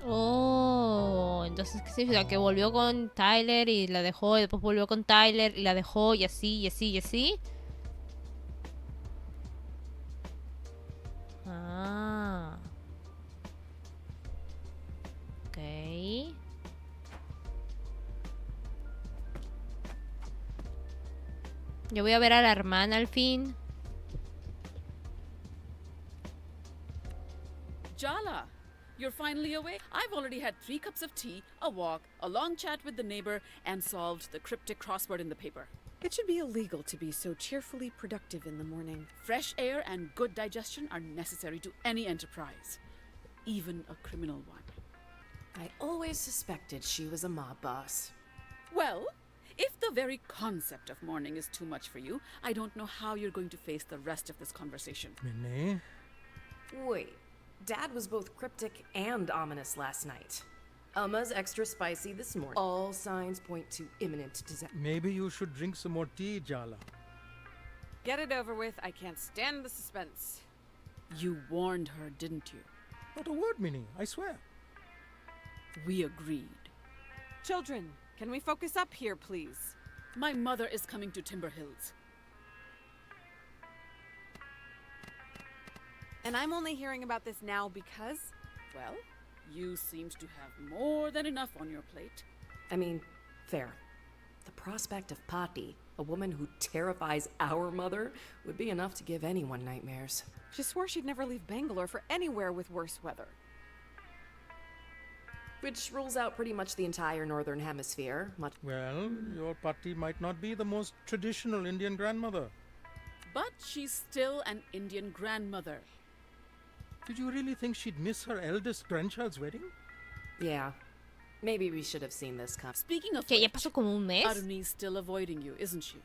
Oh, entonces, ¿qué significa? Que volvió con Tyler y la dejó, y después volvió con Tyler y la dejó, y así, y así, y así. Ah. Ok. Yo voy a ver a la hermana al fin. Jala, you're finally awake. I've already had 3 cups of tea, a walk, a long chat with the neighbor, and solved the cryptic crossword in the paper. It should be illegal to be so cheerfully productive in the morning. Fresh air and good digestion are necessary to any enterprise, even a criminal one. I always suspected she was a mob boss. Well, if the very concept of morning is too much for you, I don't know how you're going to face the rest of this conversation. Minnie? Wait, Dad was both cryptic and ominous last night. Umma's extra spicy this morning. All signs point to imminent disaster. Maybe you should drink some more tea, Jala. Get it over with. I can't stand the suspense. You warned her, didn't you? Not a word, Minnie, I swear. We agreed. Children, can we focus up here, please? My mother is coming to Timber Hills. And I'm only hearing about this now because... Well, you seemed to have more than enough on your plate. I mean, fair. The prospect of Patti, a woman who terrifies our mother, would be enough to give anyone nightmares. She swore she'd never leave Bangalore for anywhere with worse weather. Which rules out pretty much the entire northern hemisphere. Well, your Patti might not be the most traditional Indian grandmother. But she's still an Indian grandmother. Did you really think she'd miss her eldest grandchild's wedding? Yeah. Maybe we should have seen this come. Speaking of Que ya which, pasó como un mes. Aruni's still avoiding you, isn't she?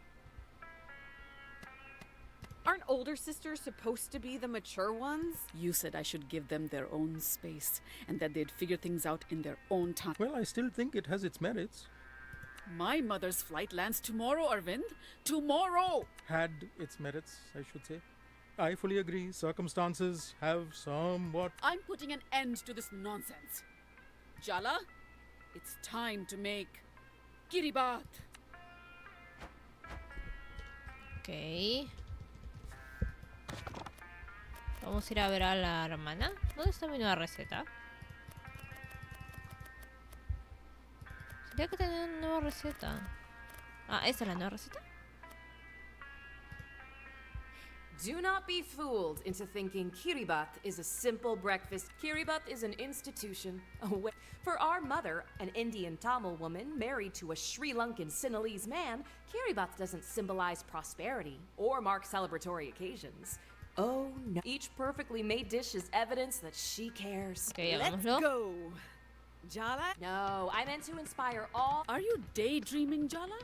Aren't older sisters supposed to be the mature ones? You said I should give them their own space and that they'd figure things out in their own time. Well, I still think it has its merits. My mother's flight lands tomorrow, Arvind. Tomorrow! Had its merits, I should say. I fully agree. Circumstances have somewhat... I'm putting an end to this nonsense. Jala, it's time to make Kiribat. Ok. Vamos a ir a ver a la hermana. ¿Dónde está mi nueva receta? Tendría que tener una nueva receta. Ah, ¿esa es la nueva receta? Do not be fooled into thinking Kiribat is a simple breakfast. Kiribat is an institution. For our mother, an Indian Tamil woman married to a Sri Lankan Sinhalese man, Kiribat doesn't symbolize prosperity or mark celebratory occasions. Oh no. Each perfectly made dish is evidence that she cares. Ok, Let's hagámoslo. go. Jala? No, I meant to inspire all. Are you daydreaming, Jala?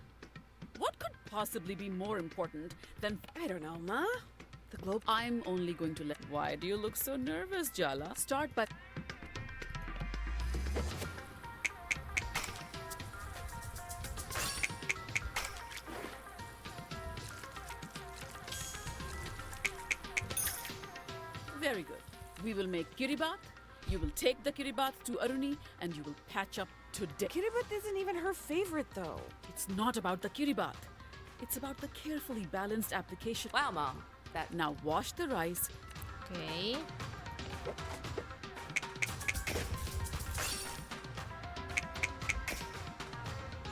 What could possibly be more important than... I don't know, Ma. The globe... I'm only going to let... Why do you look so nervous, Jala? Start by... Very good. We will make Kiribat. You will take the Kiribat to Aruni and you will patch up today. Kiribat isn't even her favorite, though. It's not about the Kiribat. It's about the carefully balanced application. Wow, Mom. That Now wash the rice. Ok.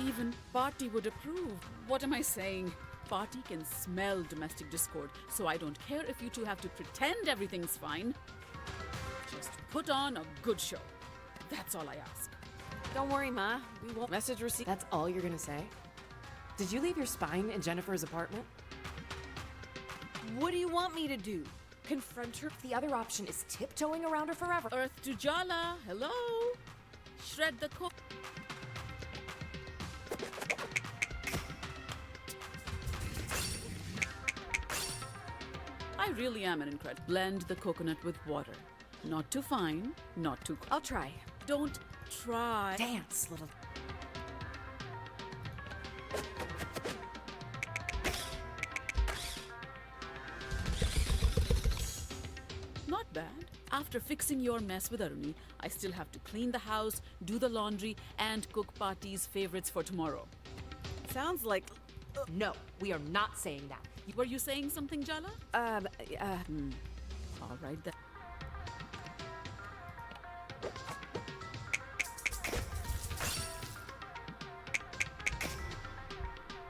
Even Patti would approve. What am I saying? Patti can smell domestic discord, so I don't care if you two have to pretend everything's fine. Just put on a good show. That's all I ask. Don't worry, Ma. We won't message receipt. That's all you're gonna say? Did you leave your spine in Jennifer's apartment? What do you want me to do? Confront her? The other option is tiptoeing around her forever. Earth to Jala, hello? Shred the cook. I really am an incredible. Blend the coconut with water. Not too fine, not too... I'll try. Don't try. Dance, little... Not bad. After fixing your mess with Aruni, I still have to clean the house, do the laundry, and cook Pati's favorites for tomorrow. Sounds like. No, we are not saying that. Were you saying something, Jala? All right then.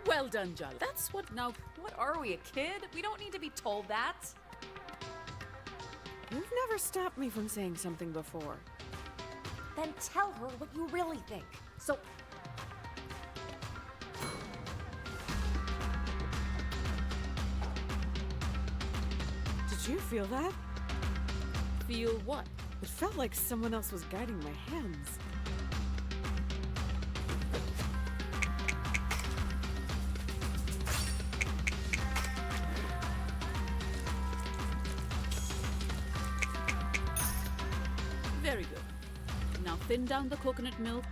Well done, Jala. That's what now. What are we, a kid? We don't need to be told that. You've never stopped me from saying something before. Then tell her what you really think. So, Did you feel that? Feel what? It felt like someone else was guiding my hands. Very good. Now thin down the coconut milk.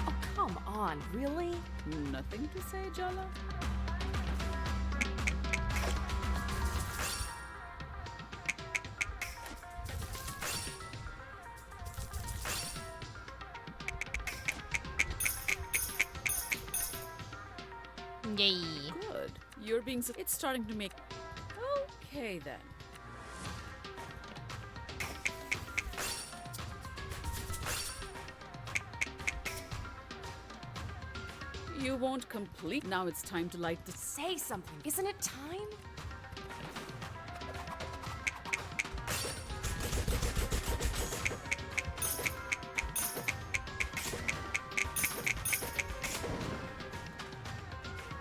oh, come on, really? Nothing to say, Jala? Yay. Good. You're being. It's starting to make. Okay then. You won't complete. Now it's time to light the. Say something. Isn't it time?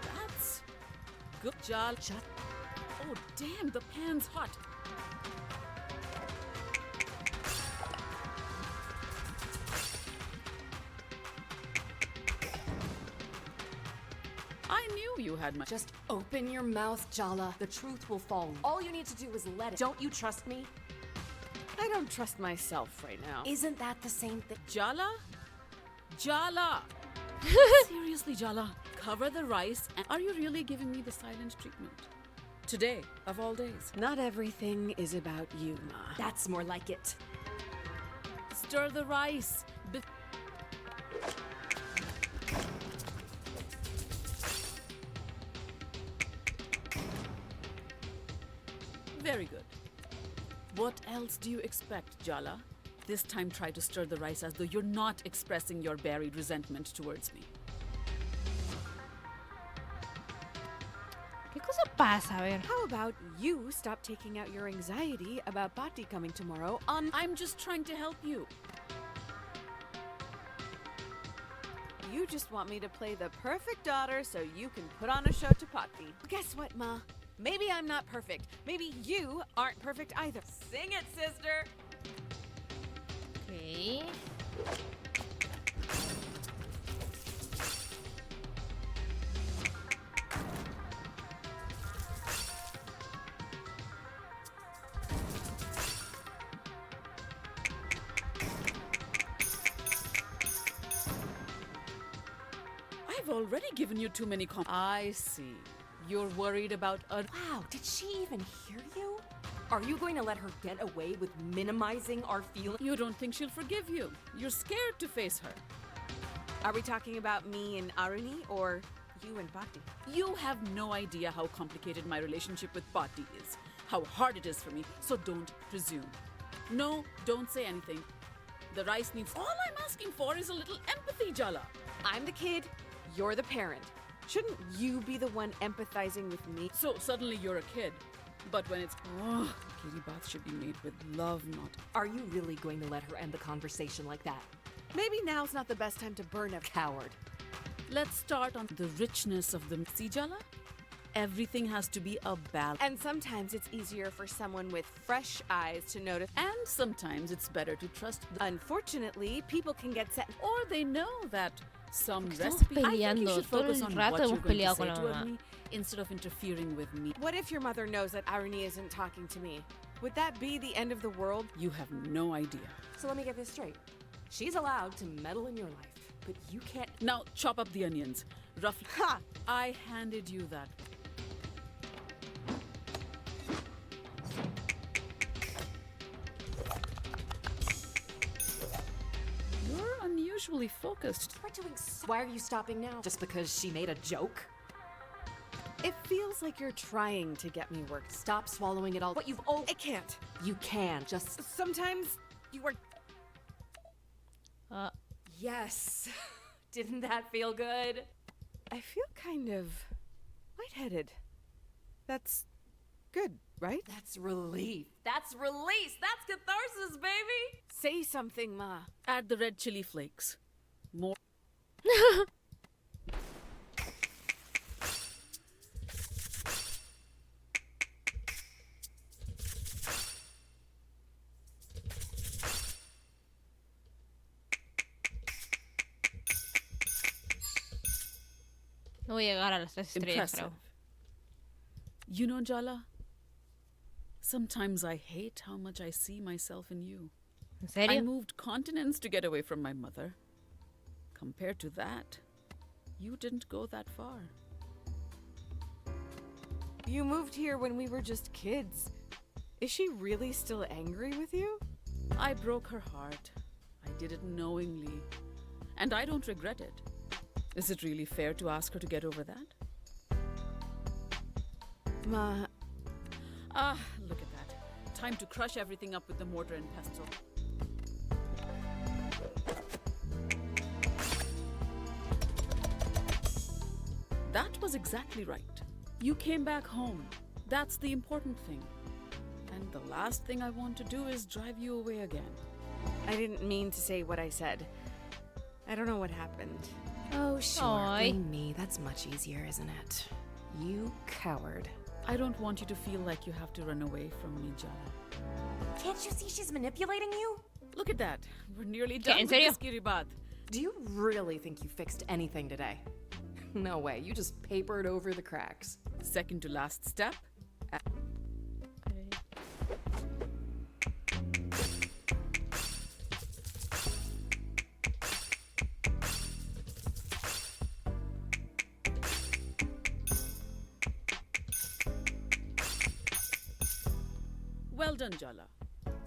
That's good, Jal. Oh damn! The pan's hot. I knew you had my. Just open your mouth, Jala. The truth will fall. All you need to do is let it. Don't you trust me? I don't trust myself right now. Isn't that the same thing? Jala? Jala! Seriously, Jala. Cover the rice. And are you really giving me the silent treatment? Today, of all days. Not everything is about you, Ma. That's more like it. Stir the rice. Very good. What else do you expect, Jala? This time try to stir the rice as though you're not expressing your buried resentment towards me. ¿Qué cosa pasa? A ver. How about you stop taking out your anxiety about Pati coming tomorrow on. I'm just trying to help you. You just want me to play the perfect daughter so you can put on a show to Pati. Guess what, Ma? Maybe I'm not perfect. Maybe you aren't perfect either. Sing it, sister. Okay. I've already given you too many I see. You're worried about a. Wow, did she even hear you? Are you going to let her get away with minimizing our feelings? You don't think she'll forgive you. You're scared to face her. Are we talking about me and Aruni or you and Pati? You have no idea how complicated my relationship with Pati is, how hard it is for me, so don't presume. No, don't say anything. The rice needs. All I'm asking for is a little empathy, Jala. I'm the kid, you're the parent. Shouldn't you be the one empathizing with me? So suddenly you're a kid. But when it's. Kitty baths should be made with love, not. Are you really going to let her end the conversation like that? Maybe now's not the best time to burn a Coward. Let's start on the richness of them. See, Jala? Everything has to be a balance. And sometimes it's easier for someone with fresh eyes to notice. And sometimes it's better to trust Unfortunately, people can get set. or they know that some Estamos recipe. I think you peleando. should Todo focus el on rato what you're hemos going to peleado say con to la mamá. Aruni instead of interfering with me. What if your mother knows that Aruni isn't talking to me? Would that be the end of the world? You have no idea. So let me get this straight. She's allowed to meddle in your life, but you can't. Now chop up the onions. Roughly. Ha! I handed you that. unusually focused. We're doing why are you stopping now? Just because she made a joke? It feels like you're trying to get me worked. Stop swallowing it all. What you've I can't. You can. Just Sometimes you are. yes. Didn't that feel good? I feel kind of lightheaded. That's good, right? That's relief. That's release. That's catharsis, baby. Say something, Ma. Add the red chili flakes. More. No voy a llegar a las 3 estrellas, Impressive. creo. You know, Jala, sometimes I hate how much I see myself in you. ¿En I serio? moved continents to get away from my mother. Compared to that, you didn't go that far. You moved here when we were just kids. Is she really still angry with you? I broke her heart. I did it knowingly. And I don't regret it. Is it really fair to ask her to get over that? Ma, Ah, look at that. Time to crush everything up with the mortar and pestle. That was exactly right. You came back home. That's the important thing. And the last thing I want to do is drive you away again. I didn't mean to say what I said. I don't know what happened. Oh, sure. Aw. Blame me. That's much easier, isn't it? You coward. I don't want you to feel like you have to run away from me, Jala. Can't you see she's manipulating you? Look at that. We're nearly done ¿En with serio? this Kiribati. Do you really think you fixed anything today? No way. You just papered over the cracks. Second to last step. Well done, Jala.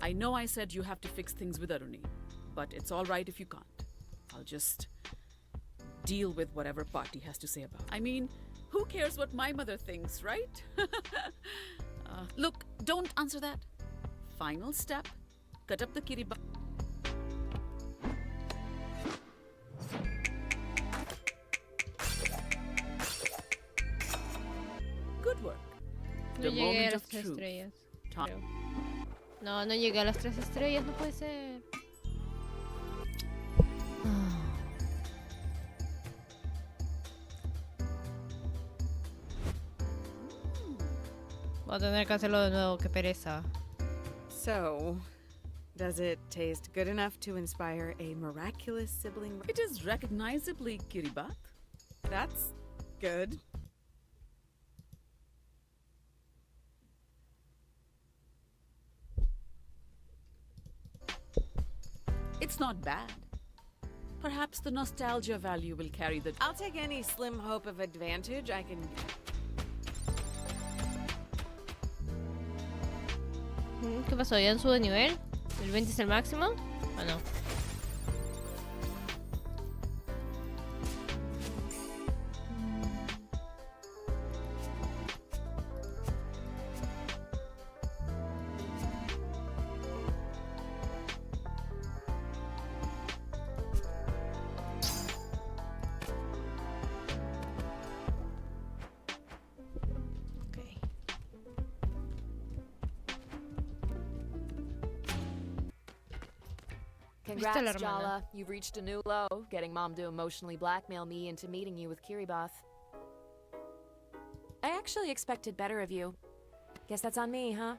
I know I said you have to fix things with Aruni, but it's all right if you can't. I'll just deal with whatever party has to say about it. I mean, who cares what my mother thinks, right? Look, don't answer that. Final step. Cut up the kiribati. Good work. No The llegué a moment las of 3 truth. estrellas. Ta- creo. No, no llegué a las 3 estrellas, no puede ser. Voy a tener que hacerlo de nuevo, qué pereza. So, does it taste good enough to inspire a miraculous sibling? It is recognizably Kiribati. That's good. It's not bad. Perhaps the nostalgia value will carry the... I'll take any slim hope of advantage I can get. ¿Qué pasó? ¿Ya han subido de nivel? ¿El 20 es el máximo? ¿O no? Ok. ¿Viste a la Congrats, hermana? Jala. You've reached a new low, getting Mom to emotionally blackmail me into meeting you with Kiribati. I actually expected better of you. Guess that's on me, huh?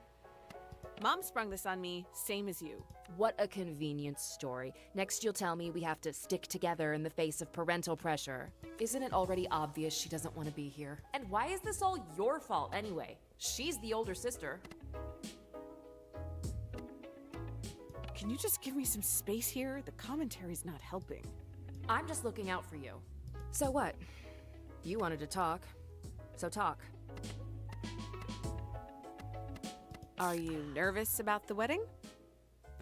Mom sprung this on me, same as you. What a convenient story. Next you'll tell me we have to stick together in the face of parental pressure. Isn't it already obvious she doesn't want to be here? And why is this all your fault anyway? She's the older sister. Can you just give me some space here? The commentary's not helping. I'm just looking out for you. So what? You wanted to talk. So talk. Are you nervous about the wedding?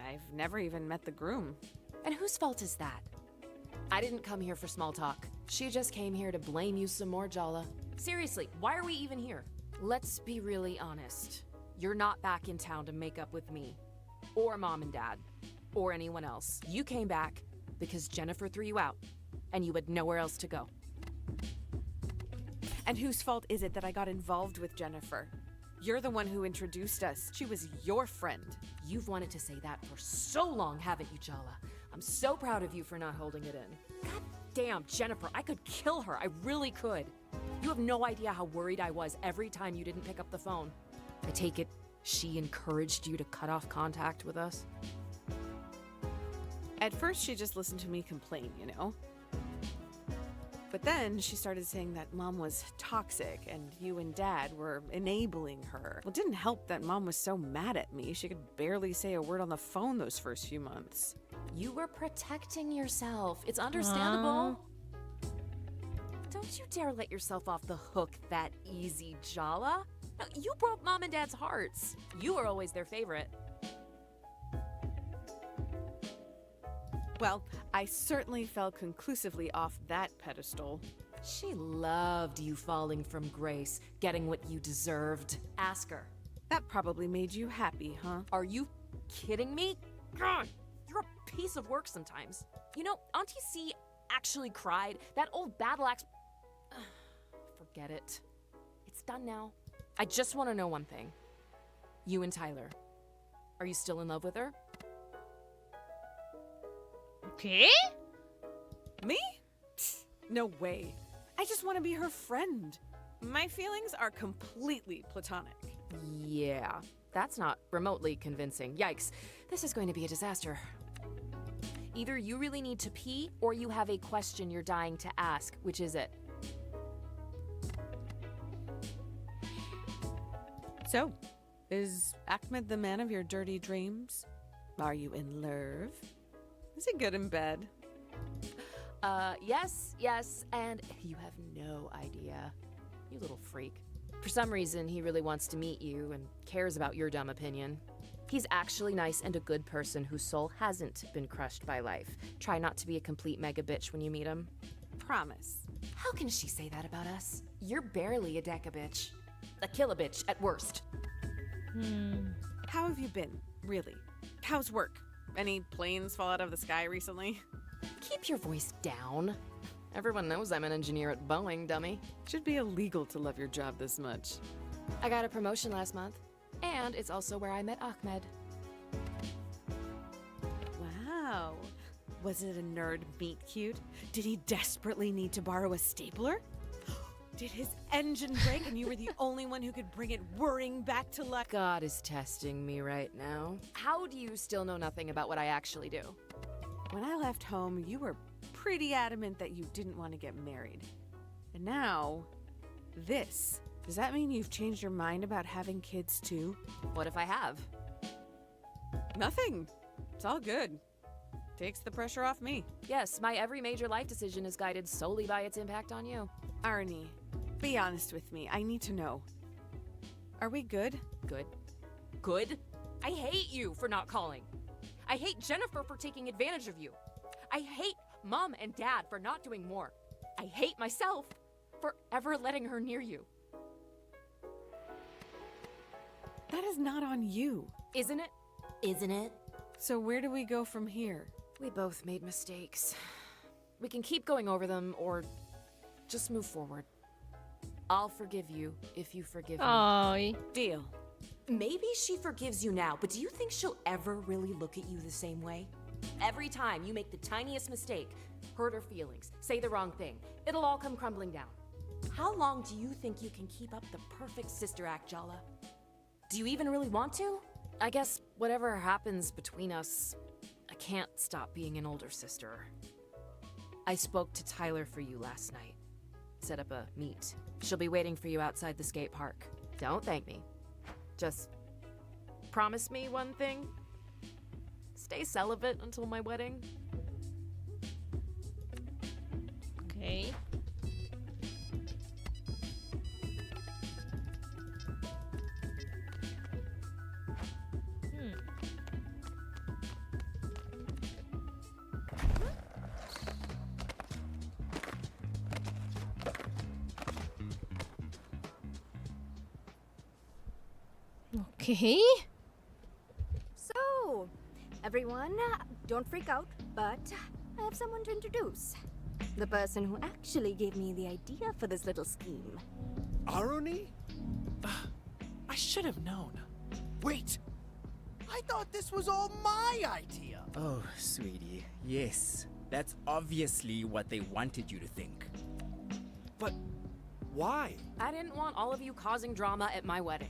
I've never even met the groom. And whose fault is that? I didn't come here for small talk. She just came here to blame you some more, Jala. Seriously, why are we even here? Let's be really honest. You're not back in town to make up with me, or mom and dad, or anyone else. You came back because Jennifer threw you out, and you had nowhere else to go. And whose fault is it that I got involved with Jennifer? You're the one who introduced us. She was your friend. You've wanted to say that for so long, haven't you, Jala? I'm so proud of you for not holding it in. God damn, Jennifer, I could kill her. I really could. You have no idea how worried I was every time you didn't pick up the phone. I take it she encouraged you to cut off contact with us? At first, she just listened to me complain, you know? But then she started saying that Mom was toxic and you and Dad were enabling her. Well, it didn't help that Mom was so mad at me. She could barely say a word on the phone those first few months. You were protecting yourself. It's understandable. Don't you dare let yourself off the hook that easy, Jala. No, you broke Mom and Dad's hearts. You were always their favorite. Well, I certainly fell conclusively off that pedestal. She loved you falling from grace, getting what you deserved. Ask her. That probably made you happy, huh? Are you kidding me? God, you're a piece of work sometimes. You know, Auntie C actually cried. That old battle axe... Forget it. It's done now. I just want to know one thing. You and Tyler. Are you still in love with her? ¿Qué? Me? Psst, no way. I just want to be her friend. My feelings are completely platonic. Yeah, that's not remotely convincing. Yikes, this is going to be a disaster. Either you really need to pee, or you have a question you're dying to ask. Which is it? So, is Ahmed the man of your dirty dreams? Are you in love? Is he good in bed? Yes, and you have no idea. You little freak. For some reason, he really wants to meet you and cares about your dumb opinion. He's actually nice and a good person whose soul hasn't been crushed by life. Try not to be a complete mega bitch when you meet him. Promise. How can she say that about us? You're barely a deca bitch. A kill-a-bitch at worst. How have you been, really? How's work? Any planes fall out of the sky recently? Keep your voice down. Everyone knows I'm an engineer at Boeing, dummy. Should be illegal to love your job this much. I got a promotion last month, and it's also where I met Ahmed. Wow. Was it a nerd meet cute? Did he desperately need to borrow a stapler? Did his engine break and you were the only one who could bring it whirring back to life? God is testing me right now. How do you still know nothing about what I actually do? When I left home, you were pretty adamant that you didn't want to get married. And now, this. Does that mean you've changed your mind about having kids too? What if I have? Nothing. It's all good. Takes the pressure off me. Yes, my every major life decision is guided solely by its impact on you. Arnie, be honest with me. I need to know. Are we good? Good. Good? I hate you for not calling. I hate Jennifer for taking advantage of you. I hate Mom and Dad for not doing more. I hate myself for ever letting her near you. That is not on you. Isn't it? Isn't it? So where do we go from here? We both made mistakes. We can keep going over them or just move forward. I'll forgive you if you forgive me. Ay. Deal. Maybe she forgives you now, but do you think she'll ever really look at you the same way? Every time you make the tiniest mistake, hurt her feelings, say the wrong thing, it'll all come crumbling down. How long do you think you can keep up the perfect sister act, Jala? Do you even really want to? I guess whatever happens between us, I can't stop being an older sister. I spoke to Tyler for you last night. Set up a meet. She'll be waiting for you outside the skate park. Don't thank me. Just promise me one thing. Stay celibate until my wedding. Okay. ¿Qué? So, everyone, don't freak out, but I have someone to introduce. The person who actually gave me the idea for this little scheme. Aruni? I should have known. Wait! I thought this was all my idea! Oh, sweetie, yes. That's obviously what they wanted you to think. But why? I didn't want all of you causing drama at my wedding.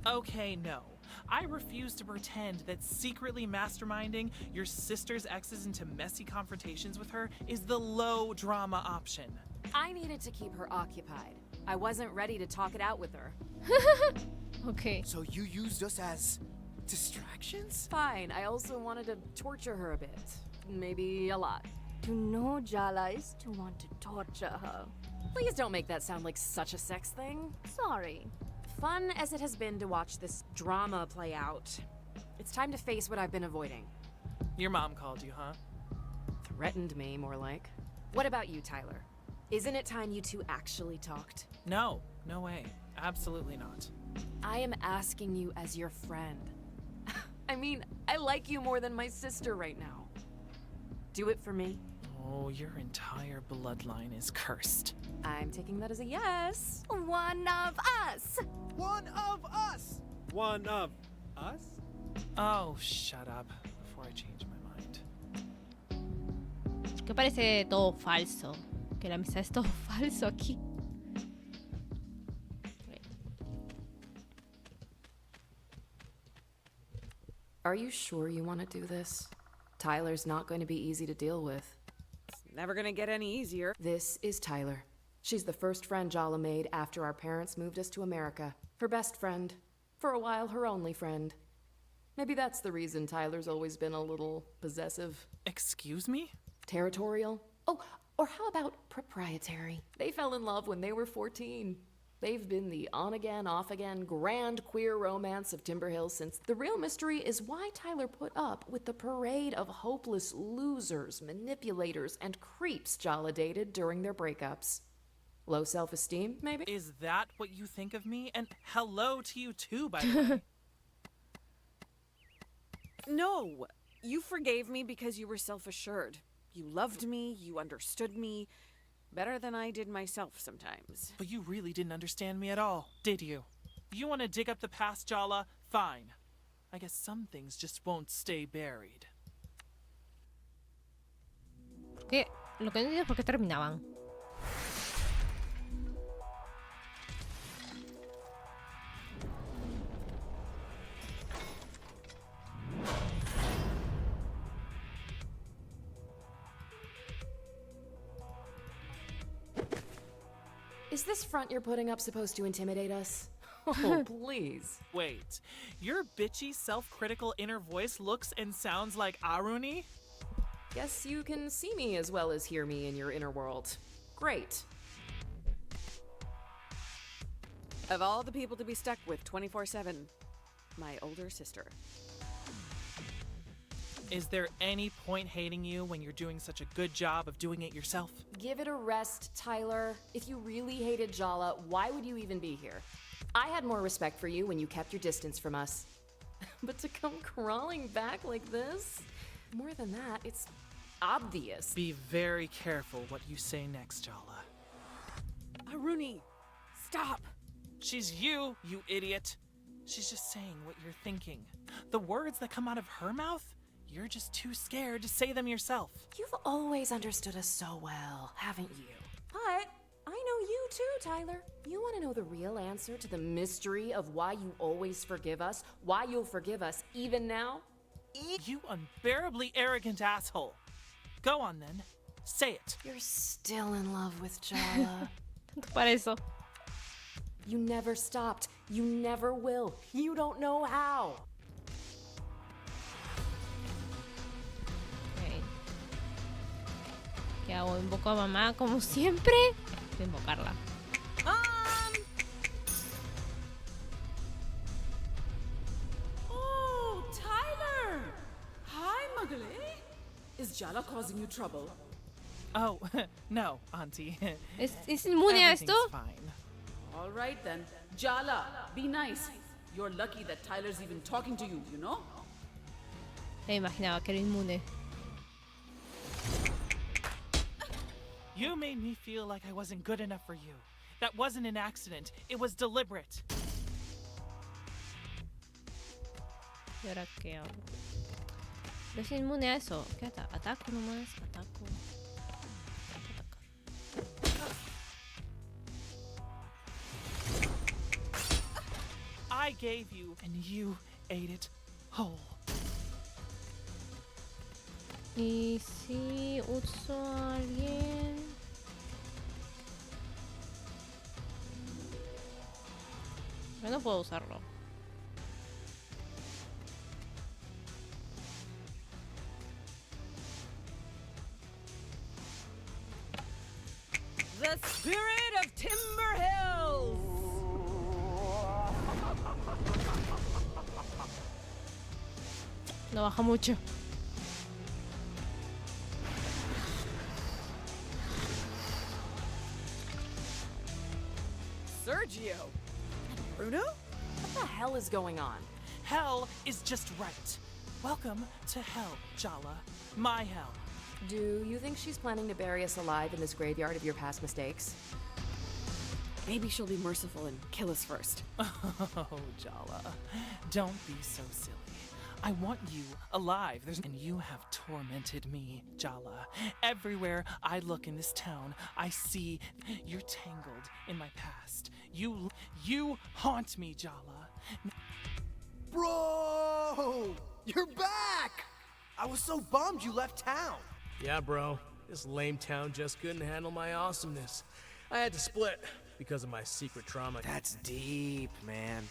Okay, no. I refuse to pretend that secretly masterminding your sister's exes into messy confrontations with her is the low drama option. I needed to keep her occupied. I wasn't ready to talk it out with her. Ok. So you used us as distractions? Fine, I also wanted to torture her a bit. Maybe a lot. To know Jala is to want to torture her. Please don't make that sound like such a sex thing. Sorry. Fun as it has been to watch this drama play out, it's time to face what I've been avoiding. Your mom called you, huh? Threatened me, more like. What about you, Tyler? Isn't it time you two actually talked? No, no way. Absolutely not. I am asking you as your friend. I mean, I like you more than my sister right now. Do it for me. Oh, your entire bloodline is cursed. I'm taking that as a yes. One of us! One of us! One of us? Oh, shut up before I change my mind. Que parece todo falso. Que la amistad es todo falso aquí. Are you sure you want to do this? Tyler's not going to be easy to deal with. It's never gonna get any easier. This is Tyler. She's the first friend Jala made after our parents moved us to America. Her best friend. For a while, her only friend. Maybe that's the reason Tyler's always been a little possessive. Excuse me? Territorial. Oh, or how about proprietary? They fell in love when they were 14. They've been the on-again, off-again, grand queer romance of Timber Hill since. The real mystery is why Tyler put up with the parade of hopeless losers, manipulators, and creeps Jala dated during their breakups. Low self-esteem, maybe? Is that what you think of me? And hello to you too, by the way. No! You forgave me because you were self-assured. You loved me, you understood me, better than I did myself sometimes. But you really didn't understand me at all, did you? You want to dig up the past, Jala? Fine. I guess some things just won't stay buried. ¿Qué? Lo que no entiendo es por qué terminaban. Is this front you're putting up supposed to intimidate us? Oh, please. Wait, your bitchy, self-critical inner voice looks and sounds like Aruni? Guess you can see me as well as hear me in your inner world. Great. Of all the people to be stuck with 24/7, my older sister. Is there any point hating you when you're doing such a good job of doing it yourself? Give it a rest, Tyler. If you really hated Jala, why would you even be here? I had more respect for you when you kept your distance from us. But to come crawling back like this? More than that, it's obvious. Be very careful what you say next, Jala. Aruni, stop! She's you idiot. She's just saying what you're thinking. The words that come out of her mouth, you're just too scared to say them yourself. You've always understood us so well, haven't you? But I know you too, Tyler. You want to know the real answer to the mystery of why you always forgive us? Why you'll forgive us even now? You unbearably arrogant asshole. Go on then. Say it. You're still in love with Jala. Tanto para eso. You never stopped. You never will. You don't know how. Ok. ¿Qué hago? ¿Invoco a mamá como siempre? Voy a invocarla. Oh, Tyler! Hi, Muggle. Is Jala causing you trouble? Oh, no, Auntie. ¿Es inmune a esto? Everything's fine. All right then. Jala, be nice. You're lucky that Tyler's even talking to you, you know? Me imaginaba que era inmune. You made me feel like I wasn't good enough for you. That wasn't an accident. It was deliberate. ¿Y ahora qué hago? Yo soy inmune a eso. ¿Qué ataco nomás? Ataco. I gave you, and you ate it whole. Y si uso a alguien. Yo no puedo usarlo. The spirit of Timber Hills! No baja mucho. Sergio! Bruno? What the hell is going on? Hell is just right. Welcome to hell, Jala. My hell. Do you think she's planning to bury us alive in this graveyard of your past mistakes? Maybe she'll be merciful and kill us first. Oh, Jala. Don't be so silly. I want you alive. And you have tormented me, Jala. Everywhere I look in this town, I see you're tangled in my past. You haunt me, Jala. Bro! You're back! I was so bummed you left town. Yeah, bro. This lame town just couldn't handle my awesomeness. I had to split because of my secret trauma. That's deep, man.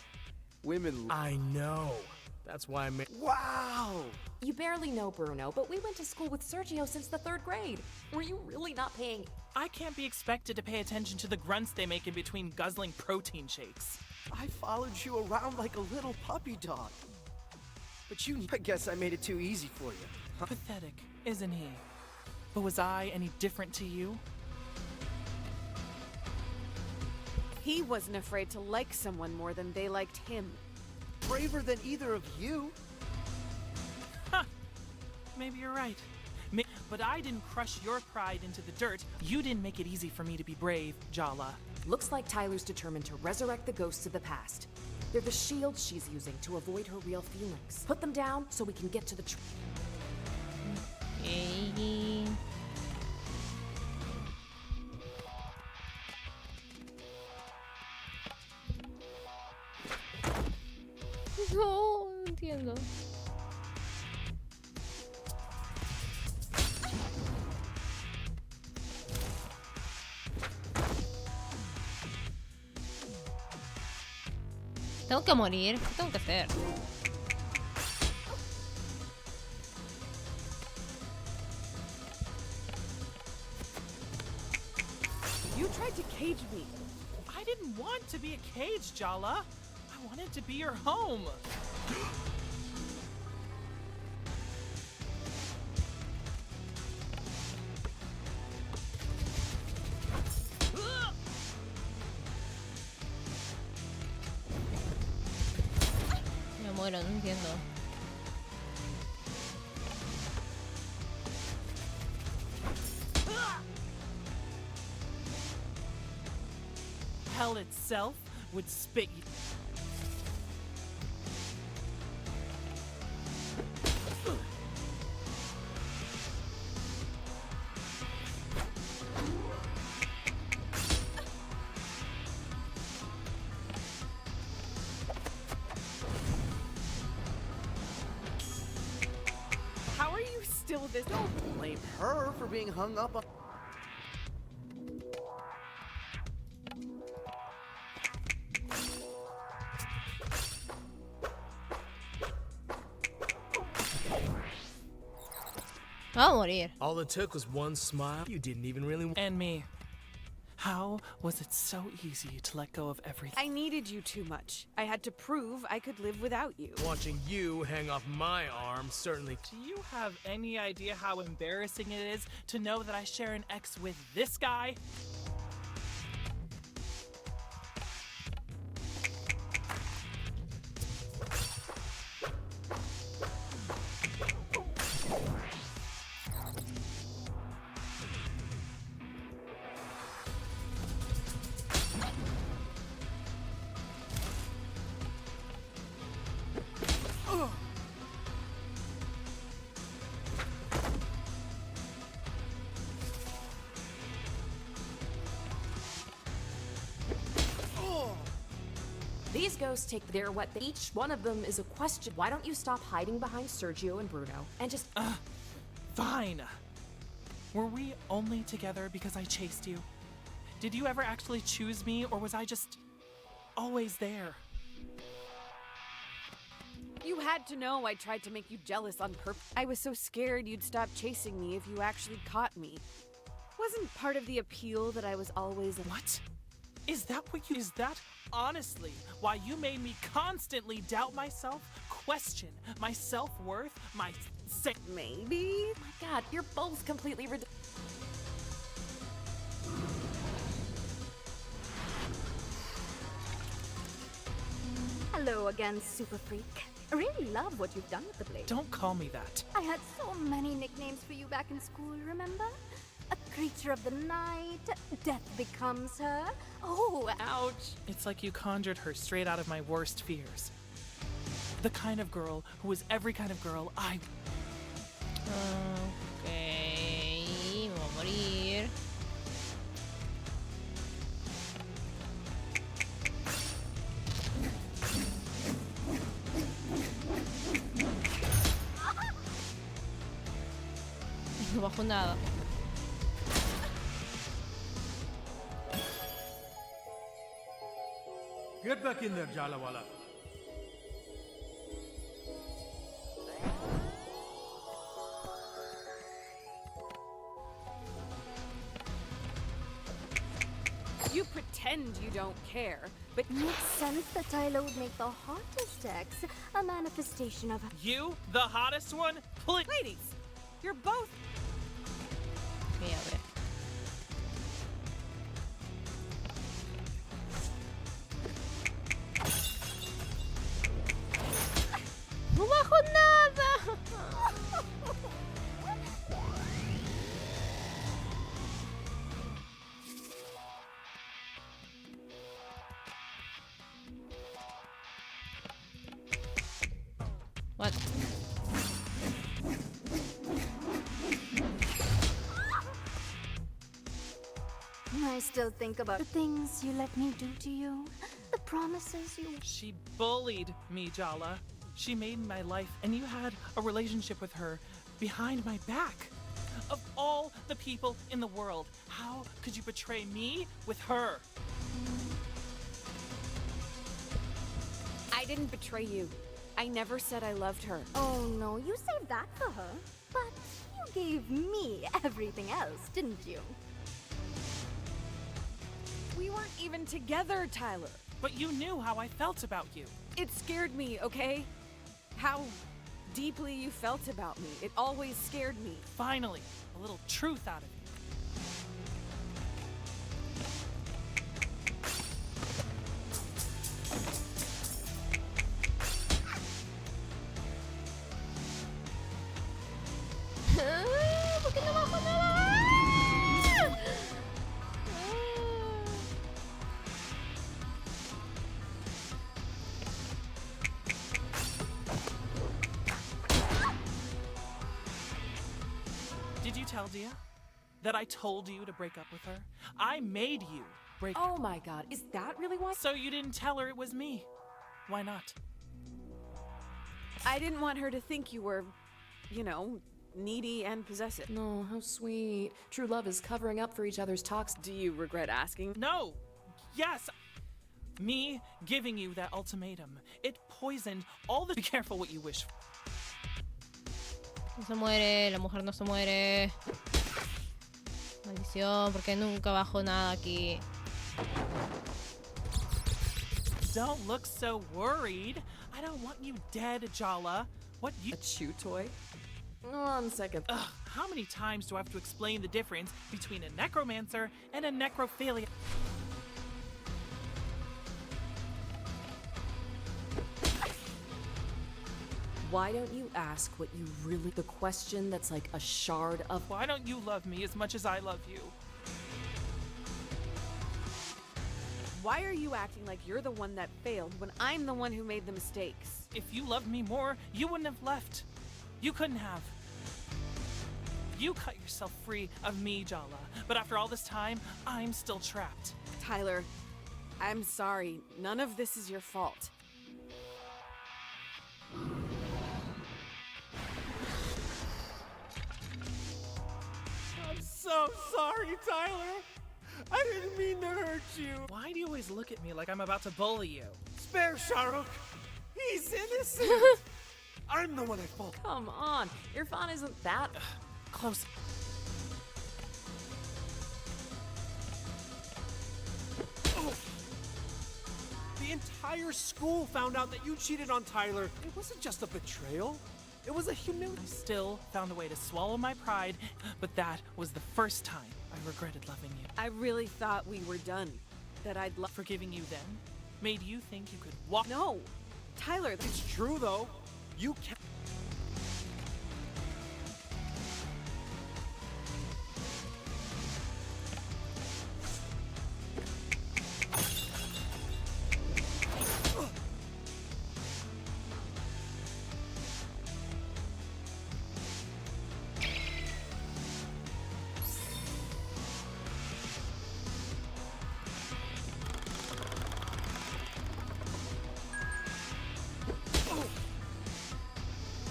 Women. I know. That's why I made. Wow! You barely know Bruno, but we went to school with Sergio since the 3rd grade. Were you really not paying? I can't be expected to pay attention to the grunts they make in between guzzling protein shakes. I followed you around like a little puppy dog. But I guess I made it too easy for you. Huh? Pathetic, isn't he? But was I any different to you? He wasn't afraid to like someone more than they liked him. Braver than either of you. Huh. Maybe you're right. But I didn't crush your pride into the dirt. You didn't make it easy for me to be brave, Jala. Looks like Tyler's determined to resurrect the ghosts of the past. They're the shields she's using to avoid her real feelings. Put them down so we can get to the truth. Yay. No, no entiendo. Tengo que morir. ¿Qué tengo que hacer? You tried to cage me. I didn't want to be a cage, Jala. I wanted to be your home. Me muero, no entiendo. Hell itself would spit you. How are you still this? Don't blame her for being hung up on. Va a morir. All it took was one smile. You didn't even really. And me. How was it so easy to let go of everything? I needed you too much. I had to prove I could live without you. Watching you hang off my arm certainly. Do you have any idea how embarrassing it is to know that I share an ex with this guy? These ghosts take their what they, each one of them is a question. Why don't you stop hiding behind Sergio and Bruno and just Fine. Were we only together because I chased you? Did you ever actually choose me, or was I just always there? You had to know I tried to make you jealous on purpose. I was so scared you'd stop chasing me if you actually caught me. Wasn't part of the appeal that I was always What? Is that honestly why you made me constantly doubt myself, question my self-worth, my Maybe? oh my god, you're both completely Hello again, Super Freak. I really love what you've done with the blade. Don't call me that. I had so many nicknames for you back in school, remember? A creature of the night, death becomes her. Oh, ouch. It's like you conjured her straight out of my worst fears. The kind of girl who was every kind of girl I... Ok, me voy a morir. No bajo nada. Get back in there, Jalawala. You pretend you don't care, but Makes sense that Tyler would make the hottest ex a manifestation of You, the hottest one? Please. ladies, you're both. Ok, a ver. No bajo nada. What? I still think about the things you let me do to you, the promises you... She bullied me, Jala. She made my life, and you had a relationship with her behind my back. Of all the people in the world, how could you betray me with her? I didn't betray you. I never said I loved her. Oh no, you saved that for her. But you gave me everything else, didn't you? We weren't even together, Tyler. But you knew how I felt about you. It scared me, okay? How deeply you felt about me. It always scared me. Finally, a little truth out of you. ¿Por qué no bajo nada? Did you tell Dia that I told you to break up with her? I made you break Oh my god, is that really why? So you didn't tell her it was me. Why not? I didn't want her to think you were, you know, needy and possessive. No, how sweet. True love is covering up for each other's talks. Do you regret asking? No! Yes! Me giving you that ultimatum. It poisoned all the... Be careful what you wish for. No se muere, la mujer no se muere. Maldición, porque nunca bajo nada aquí. Don't look so worried. I don't want you dead, Jala. What you... A chew toy? On second. Ugh, how many times do I have to explain the difference between a necromancer and a necrophilia? Why don't you ask what you really... The question that's like a shard of... Why don't you love me as much as I love you? Why are you acting like you're the one that failed when I'm the one who made the mistakes? If you loved me more, you wouldn't have left. You couldn't have. You cut yourself free of me, Jala. But after all this time, I'm still trapped. Tyler, I'm sorry. None of this is your fault. I'm so sorry, Tyler. I didn't mean to hurt you. Why do you always look at me like I'm about to bully you? Spare Shahrukh. He's innocent. I'm the one at fault. Come on, Irfan isn't that Close. The entire school found out that you cheated on Tyler. It wasn't just a betrayal. It was a humiliation. I still found a way to swallow my pride, but that was the first time I regretted loving you. I really thought we were done. That I'd love. Forgiving you then made you think you could walk. No! Tyler, It's true, though. You can't.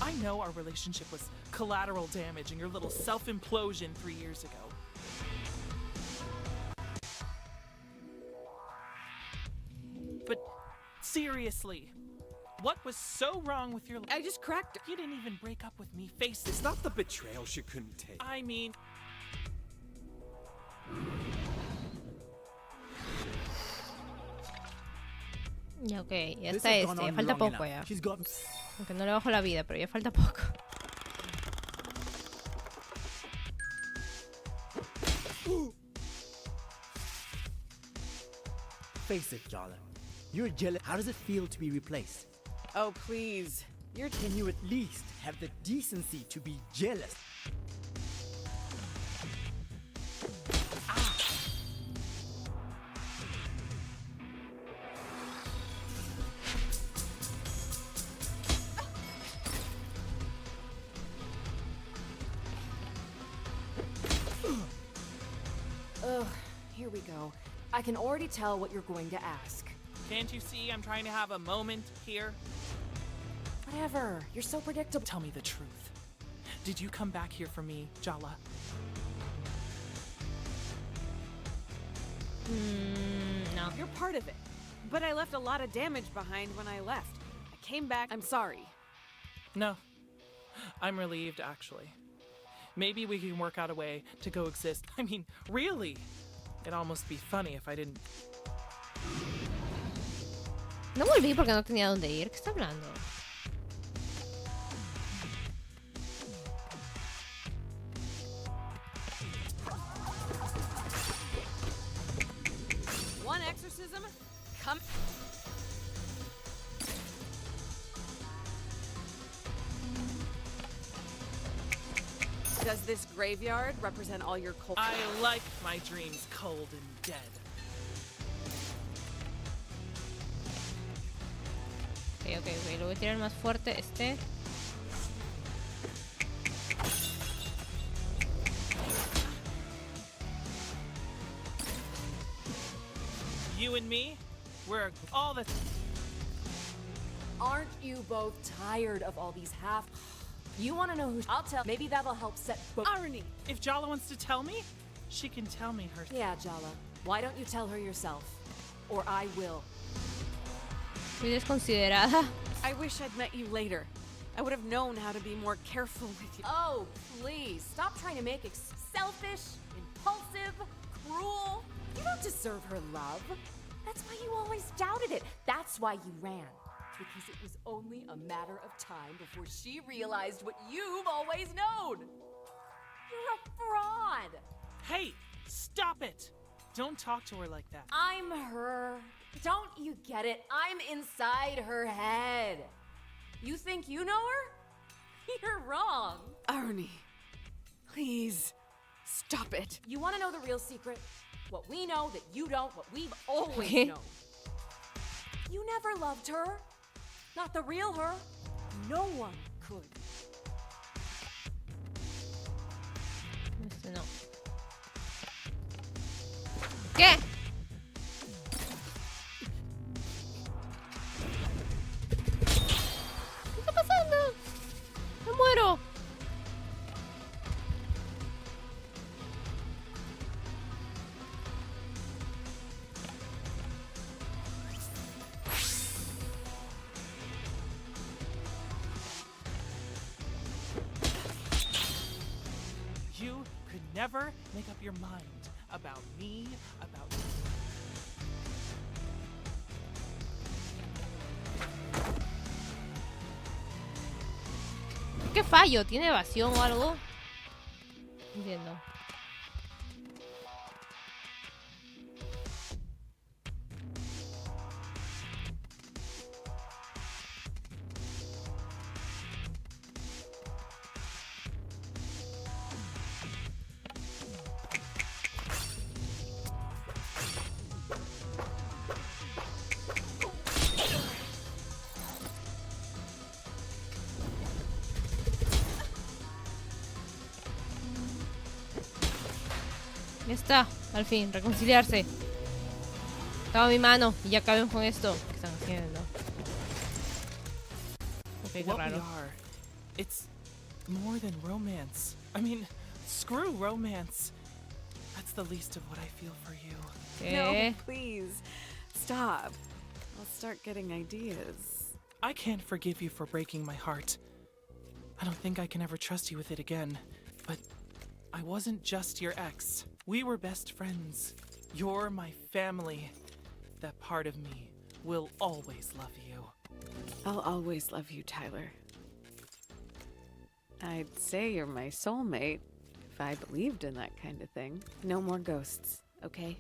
I know our relationship was collateral damage and your little self-implosion 3 years ago. But seriously, what was so wrong with your life? I just cracked her. You didn't even break up with me face It's not the betrayal she couldn't take. I mean, Ya, ok, ya This está has gone este, ya on falta long poco enough. ya. She's got. Aunque no le bajo la vida, pero ya falta poco. Face it, Jala. You're jealous. How does it feel to be replaced? Oh, please. Can you at least have the decency to be jealous? Ugh, here we go. I can already tell what you're going to ask. can't you see I'm trying to have a moment here? Whatever, you're so predictable. Tell me the truth. Did you come back here for me, Jala? No. You're part of it. But I left a lot of damage behind when I left. I came back. I'm sorry. No. I'm relieved, actually. Maybe we can work out a way to coexist. I mean, really? It'd almost be funny if I didn't. No volví porque no tenía dónde ir. ¿Qué está hablando? One exorcism? Come. Does this graveyard represent all your cold? I like my dreams cold and dead. Ok, ok, ok. Lo voy a tirar más fuerte. Este. You and me, we're all the. Aren't you both tired of all these half? You want to know who? I'll tell. Maybe that'll help set both. Arnie! If Jala wants to tell me, she can tell me her. Yeah, Jala. Why don't you tell her yourself? Or I will. Fui desconsiderada. I wish I'd met you later. I would have known how to be more careful with you. Oh, please. Stop trying to make it selfish, impulsive, cruel. You don't deserve her love. That's why you always doubted it. That's why you ran. Because it was only a matter of time before she realized what you've always known. You're a fraud. Hey, stop it! Don't talk to her like that. I'm her. Don't you get it? I'm inside her head. You think you know her? You're wrong. Arnie, please, stop it. You want to know the real secret? What we know that you don't, what we've always Okay. known. You never loved her. Not the real her. No one could. Este no. ¿Qué? never make up your mind about me, about ¿Qué fallo? ¿Tiene evasión o algo? No entiendo. Ya está, al fin, reconciliarse. Toma mi mano y ya acabemos con esto. ¿Qué están haciendo? Ok, qué what we raro. are. It's more than romance. I mean, screw romance. That's the least of what I feel for you. ¿Qué? No, please. Stop. I'll start getting ideas. I can't forgive you for breaking my heart. I don't think I can ever trust you with it again. But I wasn't just your ex. We were best friends. You're my family. That part of me will always love you. I'll always love you, Tyler. I'd say you're my soulmate if I believed in that kind of thing. No more ghosts, okay?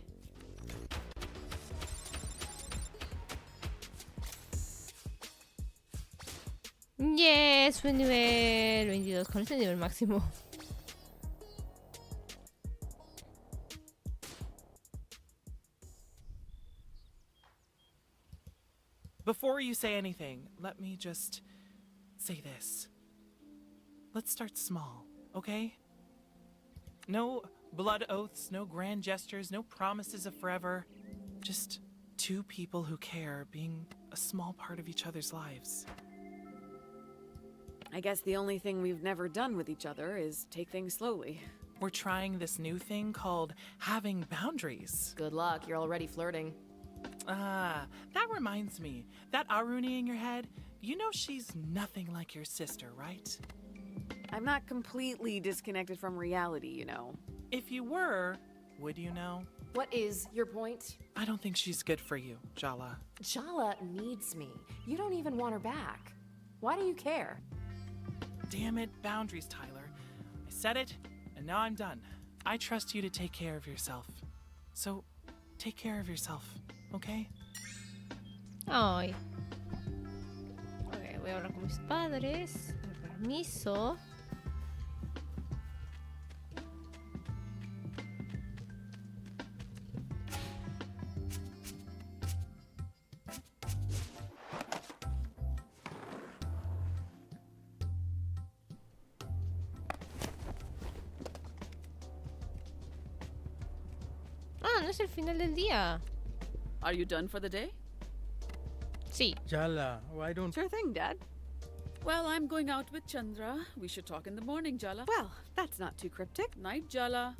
Yes, fue nivel 22. ¿Cuál es el nivel máximo? Before you say anything, let me just say this. Let's start small, okay? No blood oaths, no grand gestures, no promises of forever. Just two people who care being a small part of each other's lives. I guess the only thing we've never done with each other is take things slowly. We're trying this new thing called having boundaries. Good luck, you're already flirting. Ah, that reminds me. That Aruni in your head, you know she's nothing like your sister, right? I'm not completely disconnected from reality, you know. If you were, would you know? What is your point? I don't think she's good for you, Jala. Jala needs me. You don't even want her back. Why do you care? Damn it, boundaries, Tyler. I said it, and now I'm done. I trust you to take care of yourself. So, take care of yourself, okay? Ay. Ok, voy a hablar con mis padres. Con permiso. Ah, no es el final del día. Are you done for the day? Sí. Jala, why don't... Sure thing, Dad. Well, I'm going out with Chandra. We should talk in the morning, Jala. Well, that's not too cryptic. Night, Jala.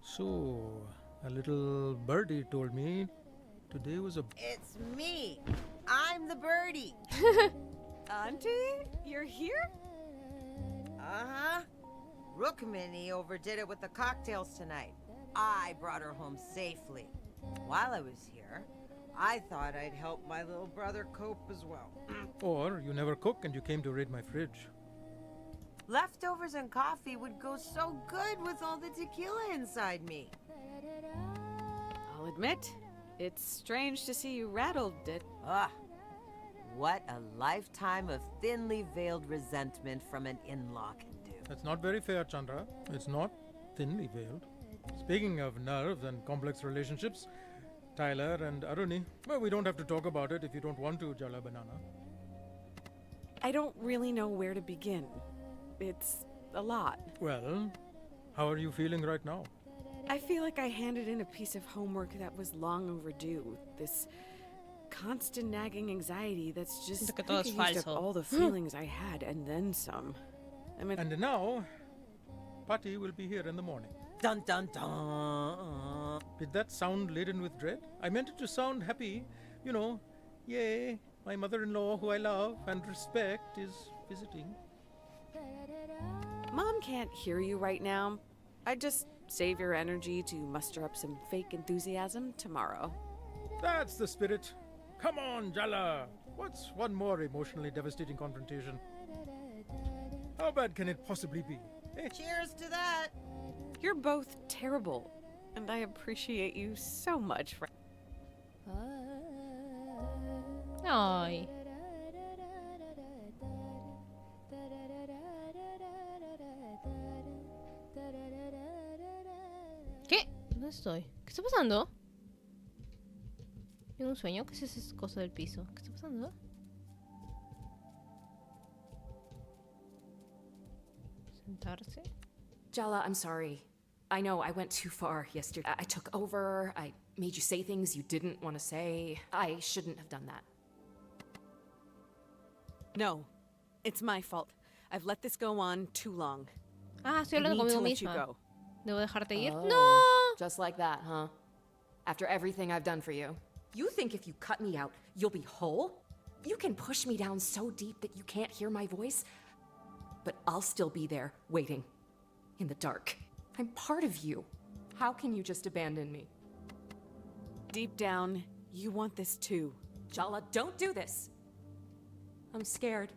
So, a little birdie told me today was a... It's me. I'm the birdie. Auntie, you're here? Uh-huh. Rukmini overdid it with the cocktails tonight. I brought her home safely. While I was here, I thought I'd help my little brother cope as well. Or you never cook and you came to raid my fridge. Leftovers and coffee would go so good with all the tequila inside me. I'll admit, it's strange to see you rattled, Dit. Ah, what a lifetime of thinly veiled resentment from an in-law can do. That's not very fair, Chandra. It's not thinly veiled. Speaking of nerves and complex relationships, Tyler and Aruni, well, we don't have to talk about it if you don't want to, Jala Banana. I don't really know where to begin. It's a lot. Well, how are you feeling right now? I feel like I handed in a piece of homework that was long overdue. This constant nagging anxiety that's just Siento que todo es used up falso. all the feelings I had and then some. I mean, And now, Patty will be here in the morning. Dun dun dun. Did that sound laden with dread? I meant it to sound happy. You know, yay, my mother-in-law, who I love and respect, is visiting. Mom can't hear you right now. I'd just save your energy to muster up some fake enthusiasm tomorrow. That's the spirit. Come on, Jala. What's one more emotionally devastating confrontation? How bad can it possibly be? Eh? Cheers to that. You're both terrible, and I appreciate you so much for. Ay. ¿Qué? ¿Dónde estoy? ¿Qué está pasando? ¿Tengo un sueño? ¿Qué es esa cosa del piso? ¿Qué está pasando? Sentarse. Jala, I'm sorry. I know I went too far yesterday. I took over. I made you say things you didn't want to say. I shouldn't have done that. No, it's my fault. I've let this go on too long. Ah, estoy I hablando need to conmigo let you misma. go. ¿Debo dejarte ir? Oh, ¡No! Just like that, huh? After everything I've done for you. You think if you cut me out, you'll be whole? You can push me down so deep that you can't hear my voice, but I'll still be there, waiting. In the dark. I'm part of you. How can you just abandon me? Deep down, you want this too. Jala, don't do this. I'm scared.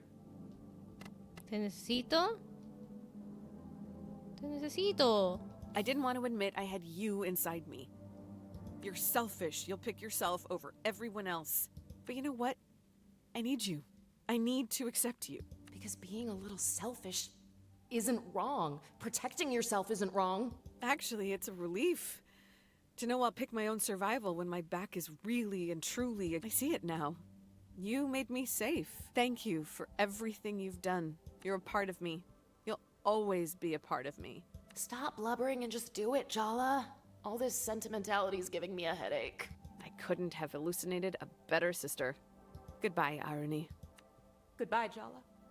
¿Te necesito? Te necesito. I didn't want to admit I had you inside me. You're selfish. You'll pick yourself over everyone else. But you know what? I need you. I need to accept you. Because being a little selfish isn't wrong. Protecting yourself isn't wrong. Actually, it's a relief to know I'll pick my own survival when my back is really and truly. I see it now. You made me safe. Thank you for everything you've done. You're a part of me. You'll always be a part of me. Stop blubbering and just do it, Jala. All this sentimentality is giving me a headache. I couldn't have hallucinated a better sister. Goodbye, irony. Goodbye, Jala.